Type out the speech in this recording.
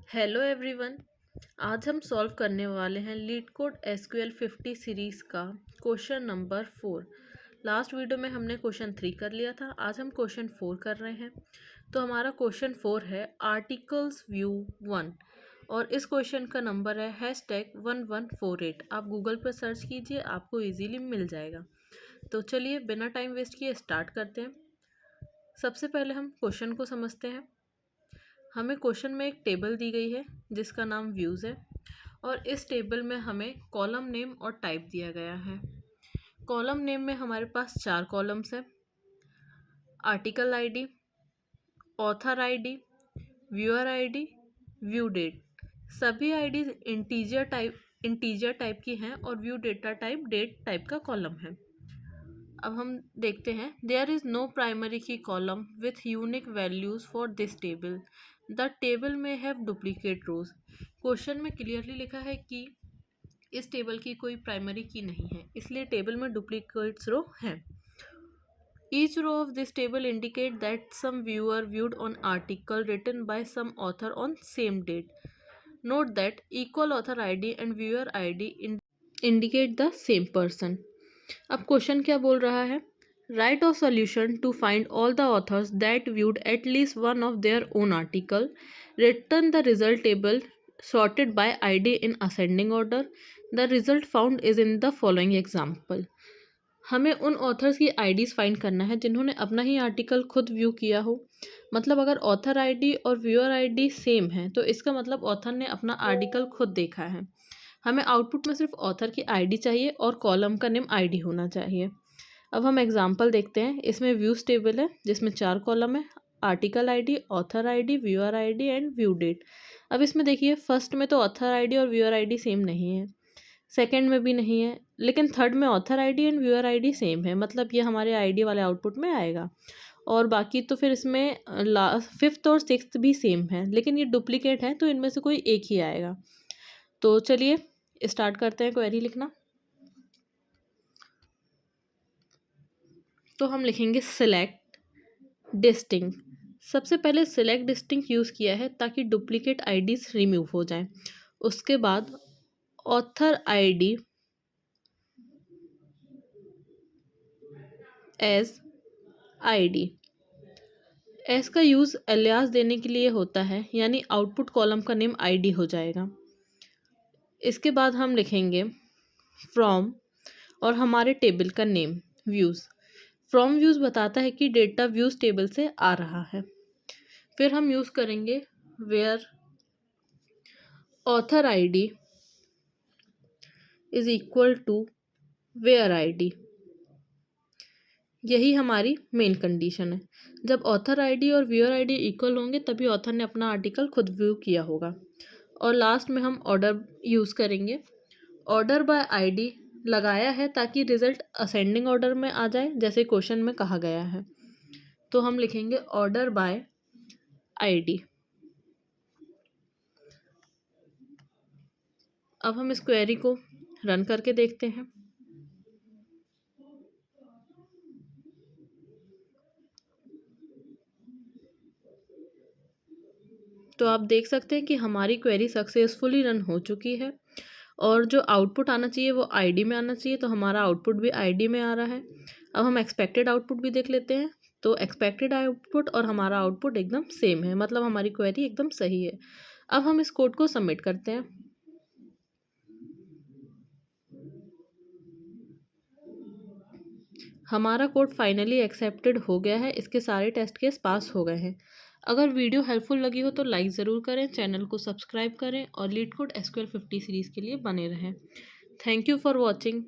Hello everyone. आज हम solve करने वाले हैं लीड कोड एसक्यूएल 50 सीरीज़ का क्वेश्चन नंबर 4। लास्ट वीडियो में हमने क्वेश्चन 3 कर लिया था, आज हम क्वेश्चन 4 कर रहे हैं। तो हमारा क्वेश्चन 4 है आर्टिकल्स व्यू 1 और इस क्वेश्चन का नंबर है #1148। आप गूगल पर सर्च कीजिए, आपको इजीली मिल जाएगा। तो चलिए बिना टाइम वेस्ट किए स्टार्ट करते हैं। सबसे पहले हम क्वेश्चन को समझते हैं। हमें क्वेश्चन में एक टेबल दी गई है जिसका नाम व्यूज़ है और इस टेबल में हमें कॉलम नेम और टाइप दिया गया है। कॉलम नेम में हमारे पास 4 कॉलम्स हैं: article ID, author ID, viewer ID, view date. सभी आईडीज इंटीजर टाइप की हैं और view data type date type का कॉलम है। अब हम देखते हैं, there is no primary key column with unique values for this table, the table में हैव डुप्लीकेट रोज। क्वेश्चन में क्लियरली लिखा है कि इस टेबल की कोई प्राइमरी की नहीं है, इसलिए टेबल में डुप्लीकेट्स रो हैं। Each row of this table indicate that some viewer viewed on article written by some author on same date. Note that equal author ID and viewer ID indicate the same person. अब question क्या बोल रहा है? Write a solution to find all the authors that viewed at least one of their own article, return the result table sorted by ID in ascending order. The result found is in the following example. हमें उन authors की IDs find करना है जिन्होंने अपना ही article खुद view किया हो। मतलब अगर ऑथर आईडी और व्यूअर आईडी सेम है तो इसका मतलब ऑथर ने अपना आर्टिकल खुद देखा है। हमें आउटपुट में सिर्फ ऑथर की आईडी चाहिए और कॉलम का नेम आईडी होना चाहिए। अब हम एग्जांपल देखते हैं। इसमें व्यूज़ टेबल है जिसमें 4 कॉलम है: article ID, author ID, viewer ID and view date. अब इसमें देखिए, फर्स्ट में तो ऑथर आईडी और व्यूअर आईडी सेम नहीं है, सेकंड में भी नहीं है, लेकिन थर्ड में author ID and viewer ID same है। मतलब ये हमारे आईडी वाले आउटपुट में आएगा। और बाकी तो फिर इसमें फिफ्थ और सिक्स्थ भी सेम है, लेकिन ये डुप्लीकेट है तो इनमें से कोई एक ही आएगा। तो चलिए स्टार्ट करते हैं क्वेरी लिखना। तो हम लिखेंगे सिलेक्ट डिस्टिंक्ट। सबसे पहले सिलेक्ट डिस्टिंक्ट यूज़ किया है ताकि डुप्लीकेट आईडीज रिमूव हो जाएं। उसके बाद author ID as ID. As का यूज़ एलियास देने के लिए होता है, यानी आउटपुट कॉलम का नेम आईडी हो जाएगा। इसके बाद हम लिखेंगे फ्रॉम और हमारे टेबल का नेम व्यूज़। फ्रॉम व्यूज़ बताता है कि डेटा व्यूज़ टेबल से आ रहा है। फिर हम यूज़ करेंगे where author ID is equal to where ID. यही हमारी मेन कंडीशन है। जब ऑथर आईडी और व्यूअर आईडी इक्वल होंगे तभी ऑथर ने अपना आर्टिकल खुद व्यू किया होगा। और लास्ट में हम ऑर्डर यूज़ करेंगे। ऑर्डर बाय आईडी लगाया है ताकि रिजल्ट असेंडिंग ऑर्डर में आ जाए, जैसे क्वेश्चन में कहा गया है। तो हम लिखेंगे ऑर्डर बाय आईडी। अब हम इस क्वेरी को रन करके देखते हैं। तो आप देख सकते हैं कि हमारी क्वेरी सक्सेसफुली रन हो चुकी है और जो आउटपुट आना चाहिए वो आईडी में आना चाहिए, तो हमारा आउटपुट भी आईडी में आ रहा है। अब हम एक्सपेक्टेड आउटपुट भी देख लेते हैं। तो एक्सपेक्टेड आउटपुट और हमारा आउटपुट एकदम सेम है, मतलब हमारी क्वेरी एकदम सही है। अब हम इस कोड को सबमिट करते हैं। हमारा कोड फाइनली एक्सेप्टेड हो गया है, इसके सारे टेस्ट केस पास हो गए हैं। अगर वीडियो हेल्पफुल लगी हो तो लाइक ज़रूर करें, चैनल को सब्सक्राइब करें और लीड कोड एसक्यूएल 50 सीरीज़ के लिए बने रहें। Thank you for watching.